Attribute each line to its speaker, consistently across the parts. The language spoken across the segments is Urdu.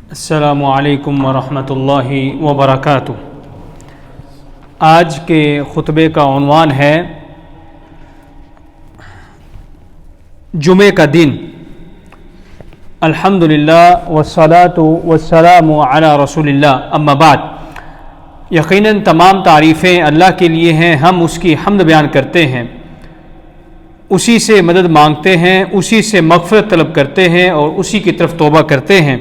Speaker 1: السلام علیکم ورحمۃ اللہ وبرکاتہ۔ آج کے خطبے کا عنوان ہے جمعے کا دن۔ الحمدللہ والصلاۃ والسلام علی رسول اللہ، اما بعد۔ یقیناً تمام تعریفیں اللہ کے لیے ہیں، ہم اس کی حمد بیان کرتے ہیں، اسی سے مدد مانگتے ہیں، اسی سے مغفرت طلب کرتے ہیں اور اسی کی طرف توبہ کرتے ہیں۔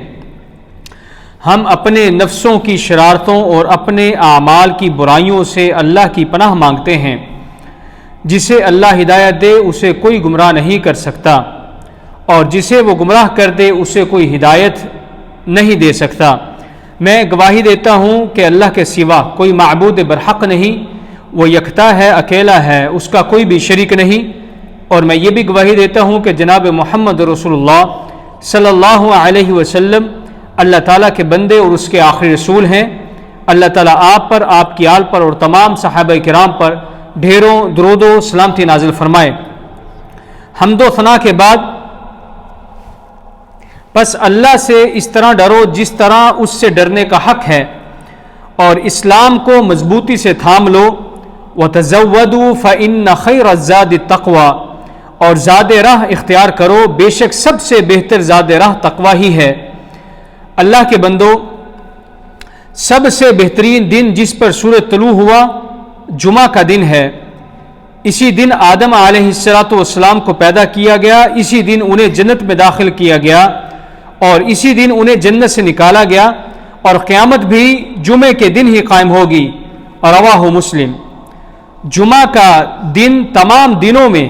Speaker 1: ہم اپنے نفسوں کی شرارتوں اور اپنے اعمال کی برائیوں سے اللہ کی پناہ مانگتے ہیں۔ جسے اللہ ہدایت دے اسے کوئی گمراہ نہیں کر سکتا، اور جسے وہ گمراہ کر دے اسے کوئی ہدایت نہیں دے سکتا۔ میں گواہی دیتا ہوں کہ اللہ کے سوا کوئی معبود برحق نہیں، وہ یکتا ہے، اکیلا ہے، اس کا کوئی بھی شریک نہیں۔ اور میں یہ بھی گواہی دیتا ہوں کہ جناب محمد رسول اللہ صلی اللہ علیہ وسلم اللہ تعالیٰ کے بندے اور اس کے آخری رسول ہیں۔ اللہ تعالیٰ آپ پر، آپ کی آل پر اور تمام صحابہ کرام پر ڈھیروں درود و سلامتی نازل فرمائے۔ حمد و ثنا کے بعد پس اللہ سے اس طرح ڈرو جس طرح اس سے ڈرنے کا حق ہے، اور اسلام کو مضبوطی سے تھام لو۔ وَتَزَوَّدُوا فَإِنَّ خَيْرَ الزَّادِ التَّقْوَى، اور زاد راہ اختیار کرو، بے شک سب سے بہتر زاد راہ تقوی ہی ہے۔ اللہ کے بندو، سب سے بہترین دن جس پر سورج طلوع ہوا جمعہ کا دن ہے۔ اسی دن آدم علیہ السلام کو پیدا کیا گیا، اسی دن انہیں جنت میں داخل کیا گیا، اور اسی دن انہیں جنت سے نکالا گیا، اور قیامت بھی جمعے کے دن ہی قائم ہوگی۔ رواہ مسلم۔ جمعہ کا دن تمام دنوں میں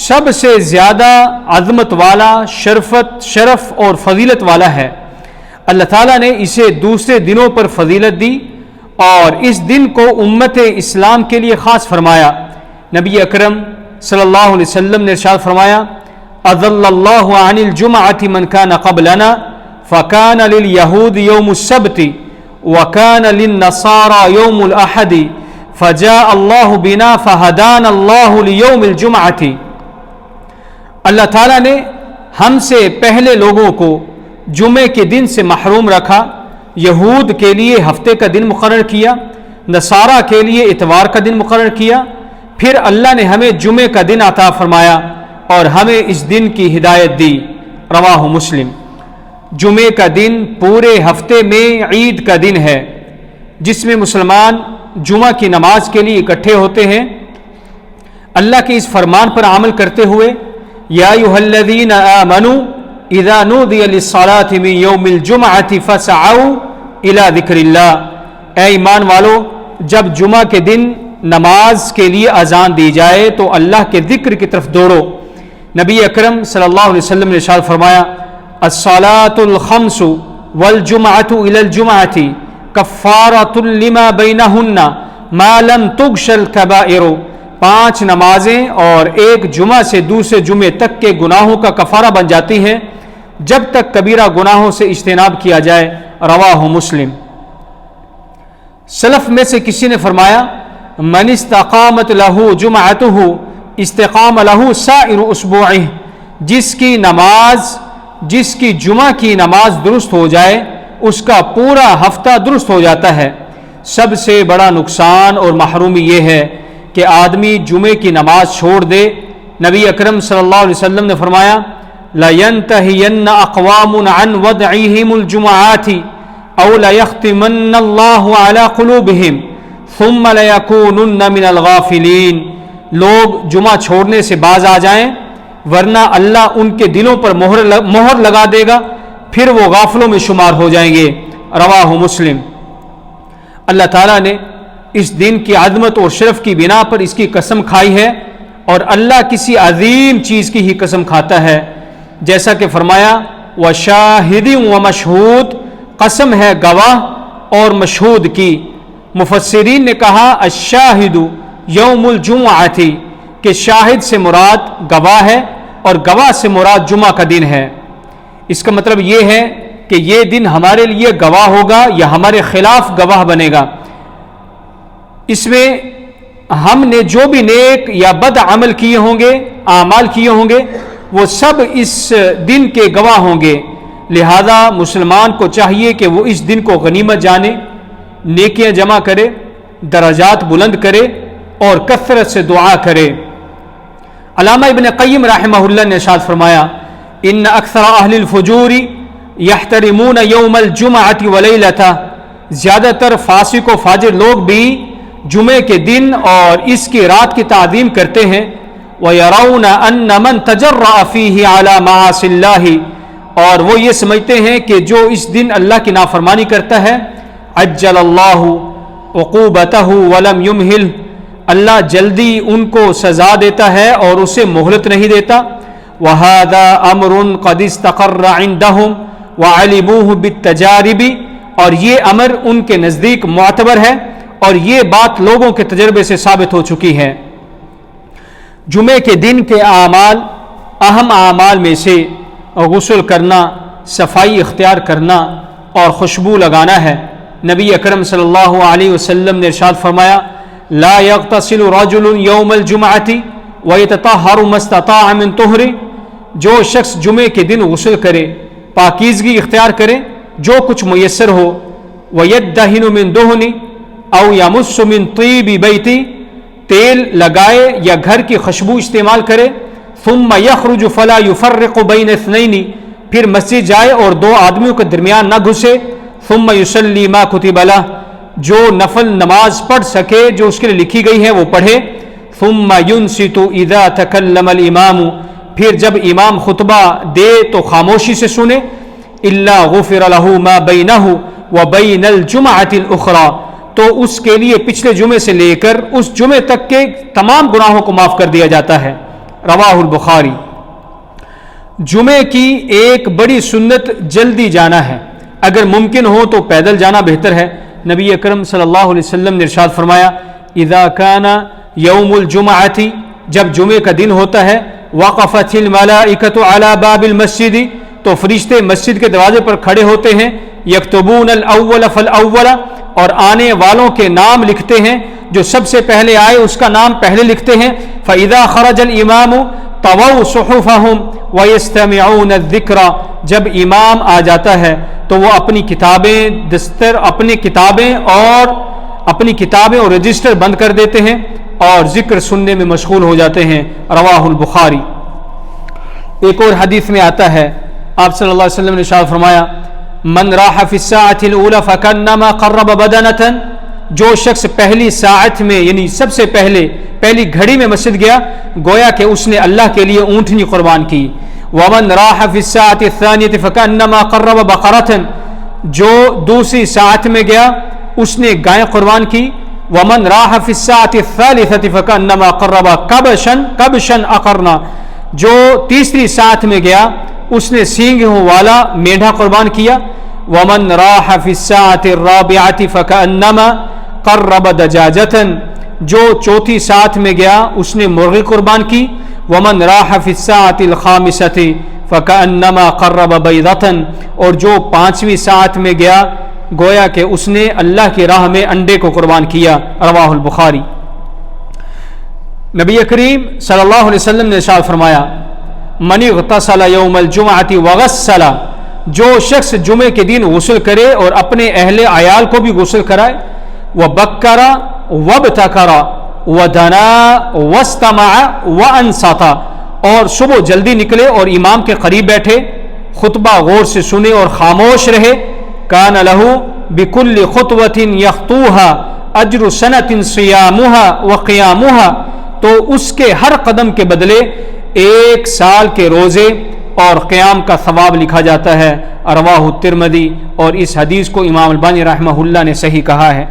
Speaker 1: سب سے زیادہ عظمت والا، شرف اور فضیلت والا ہے۔ اللہ تعالیٰ نے اسے دوسرے دنوں پر فضیلت دی اور اس دن کو امت اسلام کے لیے خاص فرمایا۔ نبی اکرم صلی اللہ علیہ وسلم نے ارشاد فرمایا: اضل اللہ عن الجمعۃ من کان قبلنا فکان لليہود یوم السبت وکان للنصارى یوم الاحد فجاء اللہ بنا فہدانا اللہ لیوم الجمعۃ۔ اللہ تعالیٰ نے ہم سے پہلے لوگوں کو جمعے کے دن سے محروم رکھا، یہود کے لیے ہفتے کا دن مقرر کیا، نصارہ کے لیے اتوار کا دن مقرر کیا، پھر اللہ نے ہمیں جمعے کا دن عطا فرمایا اور ہمیں اس دن کی ہدایت دی۔ رواہ مسلم۔ جمعے کا دن پورے ہفتے میں عید کا دن ہے، جس میں مسلمان جمعہ کی نماز کے لیے اکٹھے ہوتے ہیں۔ اللہ کے اس فرمان پر عمل کرتے ہوئے، یا ایھا الذین آمنوا اذا نودی للصلاۃ من یوم الجمعۃ فاسعوا الی ذکر اللہ۔ اے ایمان والو، جب جمعہ کے دن نماز کے لیے اذان دی جائے تو اللہ کے ذکر کی طرف دوڑو۔ نبی اکرم صلی اللہ علیہ وسلم نے ارشاد فرمایا: الصلاۃ الخمس والجمعۃ الی الجمعۃ کفارۃ لما بینہن ما لم تغش الکبائر۔ 5 نمازیں اور ایک جمعہ سے دوسرے جمعے تک کے گناہوں کا کفارہ بن جاتی ہیں جب تک کبیرہ گناہوں سے اجتناب کیا جائے۔ رواہ مسلم۔ سلف میں سے کسی نے فرمایا: من استقامت لہ جمعتہ استقام لہ سائر اسبوعہ۔ جس کی جمعہ کی نماز درست ہو جائے اس کا پورا ہفتہ درست ہو جاتا ہے۔ سب سے بڑا نقصان اور محرومی یہ ہے کہ آدمی جمعے کی نماز چھوڑ دے۔ نبی اکرم صلی اللہ علیہ وسلم نے فرمایا: لَيَنْتَهِيَنَّ أَقْوَامٌ عَنْ وَدْعِهِمُ الْجُمُعَاتِ أَوْ لَيَخْتِمَنَّ اللَّهُ عَلَى قُلُوبِهِمْ ثُمَّ لَيَكُونُنَّ مِنَ الْغَافِلِينَ۔ لوگ جمعہ چھوڑنے سے باز آ جائیں، ورنہ اللہ ان کے دلوں پر مہر لگا دے گا، پھر وہ غافلوں میں شمار ہو جائیں گے۔ رواہ مسلم۔ اللہ تعالیٰ نے اس دن کی عظمت اور شرف کی بنا پر اس کی قسم کھائی ہے، اور اللہ کسی عظیم چیز کی ہی قسم کھاتا ہے، جیسا کہ فرمایا: وَشَاهِدٍ وَمَشْهُودٍ، قسم ہے گواہ اور مشہود کی۔ مفسرین نے کہا الشاہد یوم الجمعۃ، کہ شاہد سے مراد گواہ ہے اور گواہ سے مراد جمعہ کا دن ہے۔ اس کا مطلب یہ ہے کہ یہ دن ہمارے لیے گواہ ہوگا یا ہمارے خلاف گواہ بنے گا۔ اس میں ہم نے جو بھی نیک یا بد عمل کیے ہوں گے، اعمال کیے ہوں گے، وہ سب اس دن کے گواہ ہوں گے۔ لہذا مسلمان کو چاہیے کہ وہ اس دن کو غنیمت جانے، نیکیاں جمع کرے، درجات بلند کرے اور کثرت سے دعا کرے۔ علامہ ابن قیم رحمہ اللہ نے ارشاد فرمایا ان اکثر اہل الفجور یحترمون یوم الجمعۃ ولیلتہ، زیادہ تر فاسق و فاجر لوگ بھی جمعے کے دن اور اس کی رات کی تعظیم کرتے ہیں۔ وَيَرَوْنَ أَنَّ مَنْ تَجَرَّأَ فِيهِ عَلَى مَعَاصِ اللَّهِ، اور وہ یہ سمجھتے ہیں کہ جو اس دن اللہ کی نافرمانی کرتا ہے عجل اللہ عقوبتہ ولم یمہل، اللہ جلدی ان کو سزا دیتا ہے اور اسے مہلت نہیں دیتا۔ وَهَذَا أَمْرٌ قَدِ اسْتَقَرَّ عِنْدَهُمْ وَعَلِمُوهُ بِالتَّجَارِبِ، اور یہ امر ان کے نزدیک معتبر ہے اور یہ بات لوگوں کے تجربے سے ثابت ہو چکی ہے۔ جمعے کے دن کے اعمال، اہم اعمال میں سے غسل کرنا، صفائی اختیار کرنا اور خوشبو لگانا ہے۔ نبی اکرم صلی اللہ علیہ وسلم نے ارشاد فرمایا لا یغتسل رجل یوم الجمعۃ ویتطہر ما استطاع من طہر، جو شخص جمعے کے دن غسل کرے، پاکیزگی اختیار کرے جو کچھ میسر ہو، ویدہن من دہن او یمس من طیب بیتی، تیل لگائے یا گھر کی خوشبو استعمال کرے، ثم یخرج فلا یفرق بین اثنین، پھر مسجد جائے اور دو آدمیوں کے درمیان نہ گھسے، ثم یصلی ما کتب لہ، جو نفل نماز پڑھ سکے جو اس کے لیے لکھی گئی ہے وہ پڑھے، ثم ینصت اذا تکلم الامام، پھر جب امام خطبہ دے تو خاموشی سے سنے، الا غفر له ما بینہ وبین الجمعۃ الاخری، تو اس کے لیے پچھلے جمعے سے لے کر اس جمعے تک کے تمام گناہوں کو معاف کر دیا جاتا ہے۔ رواہ البخاری۔ جمعے کی ایک بڑی سنت جلدی جانا ہے، اگر ممکن ہو تو پیدل جانا بہتر ہے۔ نبی اکرم صلی اللہ علیہ وسلم نے ارشاد فرمایا اذا کان یوم الجمعۃ، جب جمعے کا دن ہوتا ہے، وقفت الملائکۃ علی باب المسجد، تو فرشتے مسجد کے دروازے پر کھڑے ہوتے ہیں، یکتبون الاول فالاول، اور آنے والوں کے نام لکھتے ہیں، جو سب سے پہلے آئے اس کا نام پہلے لکھتے ہیں۔ فاذا خرج الامام طووا صحفهم ويستمعون الذکر، جب امام آ جاتا ہے تو وہ اپنی کتابیں اور رجسٹر بند کر دیتے ہیں اور ذکر سننے میں مشغول ہو جاتے ہیں۔ رواہ البخاری۔ ایک اور حدیث میں آتا ہے، آپ صلی اللہ علیہ وسلم نے ارشاد فرمایا من راح فی الساعۃ الاولى فکانما قرب بدنۃ، جو شخص پہلی ساعت میں یعنی سب سے پہلی گھڑی میں مسجد گیا گویا کہ اس نے اللہ کے لیے اونٹنی قربان کی۔ ومن راح فی الساعۃ الثانیۃ فکانما قرب بقرۃ، جو دوسری ساعت میں گیا اس نے گائے قربان کی۔ ومن راح فی الساعۃ الثالثۃ فکانما قرب کبشا اقرنا، جو تیسری ساعت میں گیا اس نے سینگوں والا میڈھا قربان کیا۔ ومن راح فی الساعۃ الرابعۃ فکانما قرب دجاجۃ، جو چوتھی ساعت میں گیا اس نے مرغی قربان کی۔ ومن راح فی الساعۃ الخامسۃ فکانما قرب بیضۃ، اور جو پانچویں ساعت میں گیا گویا کہ اس نے اللہ کی راہ میں انڈے کو قربان کیا۔ رواہ البخاری۔ نبی کریم صلی اللہ علیہ وسلم نے ارشاد فرمایا من اغتسل یوم الجمعۃ وغسل، جو شخص جمعے کے دن غسل کرے اور اپنے اہل عیال کو بھی غسل کرائے، وبکر وابتکر ودنا واستمع وانصت، اور صبح جلدی نکلے اور امام کے قریب بیٹھے، خطبہ غور سے سنے اور خاموش رہے، کان لہ بکل خطوۃ یخطوها اجر سنۃ صیامها وقیامها، تو اس کے ہر قدم کے بدلے ایک سال کے روزے اور قیام کا ثواب لکھا جاتا ہے۔ رواہ الترمذی، اور اس حدیث کو امام البانی رحمہ اللہ نے صحیح کہا ہے۔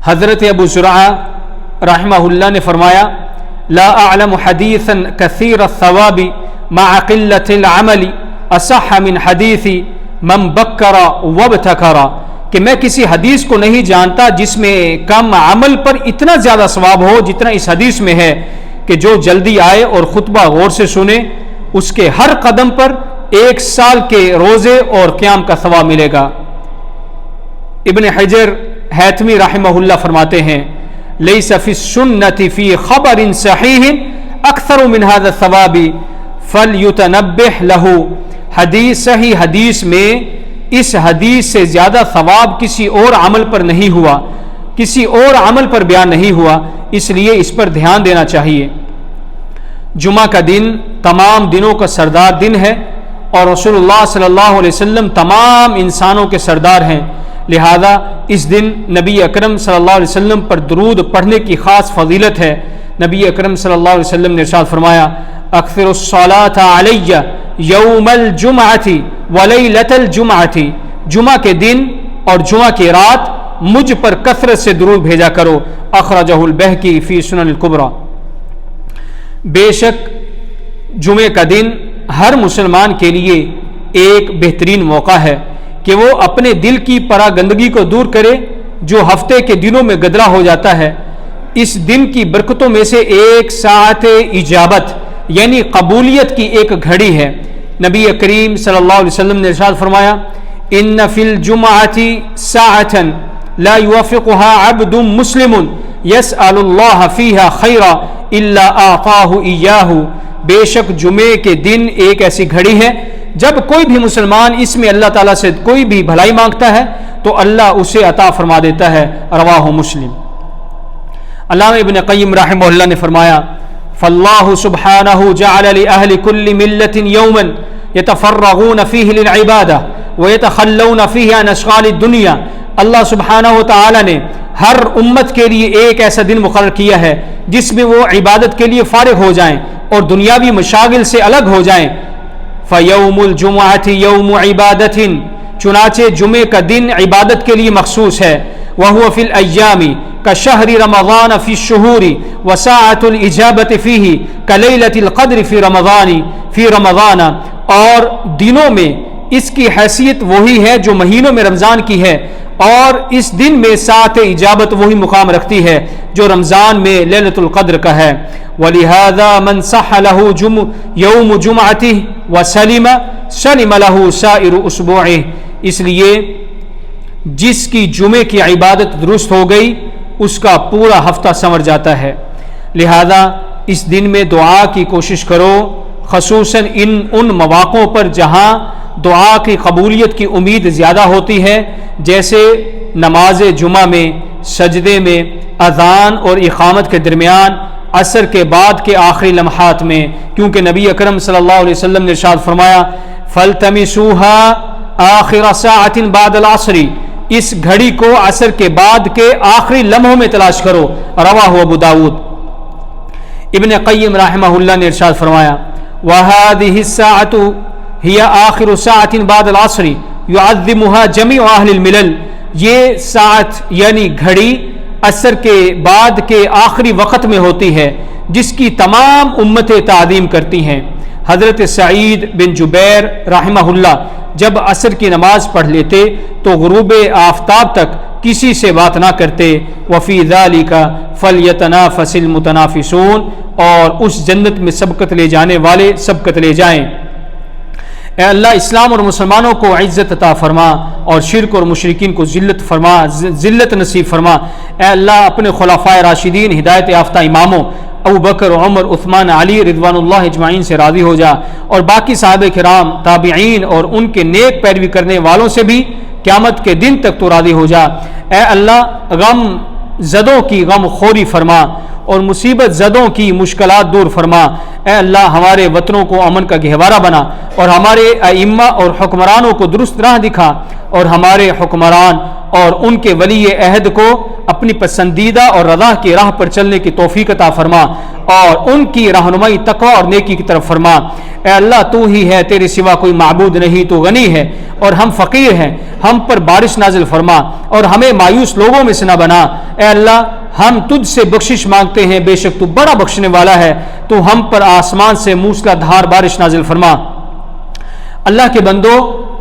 Speaker 1: حضرت ابو زرعہ رحمہ اللہ نے فرمایا لا اعلم حدیثا کثیر الثواب مع قلة العمل اصح من حدیث من بکر وابتکر، کہ میں کسی حدیث کو نہیں جانتا جس میں کم عمل پر اتنا زیادہ ثواب ہو جتنا اس حدیث میں ہے کہ جو جلدی آئے اور خطبہ غور سے سنے اس کے ہر قدم پر ایک سال کے روزے اور قیام کا ثواب ملے گا۔ ابن حجر حیثمی رحمہ اللہ فرماتے ہیں لیس فی السنۃ فی خبر صحیح اکثر من هذا الثواب فَلْيُتَنَبِّهْ لَهُ، صحیح حدیث میں اس حدیث سے زیادہ ثواب کسی اور عمل پر نہیں ہوا، کسی اور عمل پر بیان نہیں ہوا، اس لیے اس پر دھیان دینا چاہیے۔ جمعہ کا دن تمام دنوں کا سردار دن ہے، اور رسول اللہ صلی اللہ علیہ وسلم تمام انسانوں کے سردار ہیں، لہذا اس دن نبی اکرم صلی اللہ علیہ وسلم پر درود پڑھنے کی خاص فضیلت ہے۔ نبی اکرم صلی اللہ علیہ وسلم نے ارشاد فرمایا، اکثر الصلاۃ علی یوم الجمعۃ ولیلۃ الجمعۃ، جمعہ کے دن اور جمعہ کی رات مجھ پر کثرت سے درود بھیجا کرو، اخرجہ البہقی فی سنن الکبریٰ۔ بے شک جمعے کا دن ہر مسلمان کے لیے ایک بہترین موقع ہے کہ وہ اپنے دل کی پراگندگی کو دور کرے جو ہفتے کے دنوں میں گدرا ہو جاتا ہے۔ اس دن کی برکتوں میں سے ایک ساعت اجابت یعنی قبولیت کی ایک گھڑی ہے۔ نبی کریم صلی اللہ علیہ وسلم نے ارشاد فرمایا، ان فی الجمعۃ ساعۃ لا یوافقها عبد مسلم یسأل اللہ فیہا خیرا الا اعطاہ ایاہ، بے شک جمعے کے دن ایک ایسی گھڑی ہے جب کوئی بھی مسلمان اس میں اللہ تعالیٰ سے کوئی بھی بھلائی مانگتا ہے تو اللہ اسے عطا فرما دیتا ہے، رواہ مسلم۔ علامہ ابن قیم رحمہ اللہ نے فرمایا، فاللہ سبحانہ جعل لأہل کل ملت یوما یتفرغون فیہ للعبادہ ویتخلون فیہ عن اشغال الدنیا، اللہ سبحانہ وتعالی نے ہر امت کے لیے ایک ایسا دن مقرر کیا ہے جس میں وہ عبادت کے لیے فارغ ہو جائیں اور دنیاوی مشاغل سے الگ ہو جائیں۔ فیوم الجمعۃ یوم عبادۃ، چنانچہ جمعے کا دن عبادت کے لیے مخصوص ہے، وہو فی الایام کشہر رمضان فی الشہور وساعۃ الاجابۃ فیہ کلیلۃ القدر فی رمضان، اور دنوں میں اس کی حیثیت وہی ہے جو مہینوں میں رمضان کی ہے، اور اس دن میں ساعت اجابت وہی مقام رکھتی ہے جو رمضان میں لیلۃ القدر کا ہے۔ وَلِهَذَا مَنْ صَحَّ لَهُ يَوْمُ جُمْعَتِهِ وَسَلِمَ سَلِمَ لَهُ سَائِرُ أُسْبُوعِهِ، اس لیے جس کی جمعے کی عبادت درست ہو گئی اس کا پورا ہفتہ سنور جاتا ہے۔ لہذا اس دن میں دعا کی کوشش کرو، خصوصاً ان مواقعوں پر جہاں دعا کی قبولیت کی امید زیادہ ہوتی ہے، جیسے نماز جمعہ میں، سجدے میں، اذان اور اقامت کے درمیان، عصر کے بعد کے آخری لمحات میں، کیونکہ نبی اکرم صلی اللہ علیہ وسلم نے ارشاد فرمایا، فَالْتَمِسُوهَا آخِرَ سَاعَةٍ بَعْدَ الْعَصْرِ، اس گھڑی کو عصر کے بعد کے آخری لمحوں میں تلاش کرو، رواہ ابو داؤد۔ ابن قیم رحمہ اللہ نے ارشاد فرمایا، وَهَذِهِ السَّاعَةُ ہی آخر ساعت بعد العصر یعظمها جمیع اہل الملل، یہ ساعت یعنی گھڑی عصر کے بعد کے آخری وقت میں ہوتی ہے جس کی تمام امتیں تعظیم کرتی ہیں۔ حضرت سعید بن جبیر رحمہ اللہ جب عصر کی نماز پڑھ لیتے تو غروب آفتاب تک کسی سے بات نہ کرتے، وفی ذالک فلیتنافس المتنافسون، اور اس جنت میں سبقت لے جانے والے سبقت لے جائیں۔ اے اللہ اسلام اور مسلمانوں کو عزت عطا فرما اور شرک اور مشرکین کو ذلت نصیب فرما۔ اے اللہ اپنے خلفائے راشدین ہدایت یافتہ اماموں ابو بکر عمر عثمان علی رضوان اللہ اجمعین سے راضی ہو جا، اور باقی صحابہ کرام تابعین اور ان کے نیک پیروی کرنے والوں سے بھی قیامت کے دن تک تو راضی ہو جا۔ اے اللہ غم زدوں کی غم خوری فرما اور مصیبت زدوں کی مشکلات دور فرما۔ اے اللہ ہمارے وطنوں کو امن کا گہوارہ بنا، اور ہمارے ائمہ اور حکمرانوں کو درست راہ دکھا، اور ہمارے حکمران اور ان کے ولی عہد کو اپنی پسندیدہ اور رضا کی راہ پر چلنے کی توفیق عطا فرما، اور ان کی رہنمائی تقوی اور نیکی کی طرف فرما۔ اے اللہ تو ہی ہے، تیرے سوا کوئی معبود نہیں، تو غنی ہے اور ہم فقیر ہیں، ہم پر بارش نازل فرما اور ہمیں مایوس لوگوں میں سے نہ بنا۔ اے اللہ ہم تجھ سے بخشش مانگتے ہیں، بے شک تو بڑا بخشنے والا ہے، تو ہم پر آسمان سے موسلا دھار بارش نازل فرما۔ اللہ کے بندو،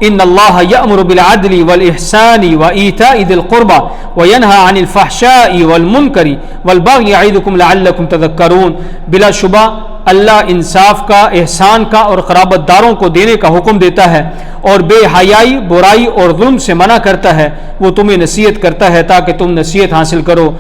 Speaker 1: ان اللہ یأمر بالعدل والاحسان وایتاء ذی القربى وینہی عن الفحشاء والمنکر والبغی یعظکم لعلکم تذکرون، بلا شبہ اللہ انصاف کا، احسان کا اور قرابت داروں کو دینے کا حکم دیتا ہے، اور بے حیائی، برائی اور ظلم سے منع کرتا ہے۔ وہ تمہیں نصیحت کرتا ہے تاکہ تم نصیحت حاصل کرو،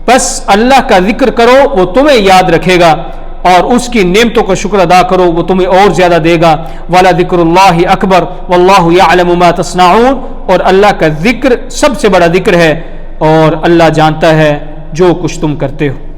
Speaker 1: بس اللہ کا ذکر کرو وہ تمہیں یاد رکھے گا۔ اور اس کی نعمتوں کا شکر ادا کرو، وہ تمہیں اور زیادہ دے گا۔ وَلَذِكْرُ اللَّهِ أَكْبَرُ وَاللَّهُ يَعْلَمُ مَا تَصْنَعُونَ، اور اللہ کا ذکر سب سے بڑا ذکر ہے اور اللہ جانتا ہے جو کچھ تم کرتے ہو۔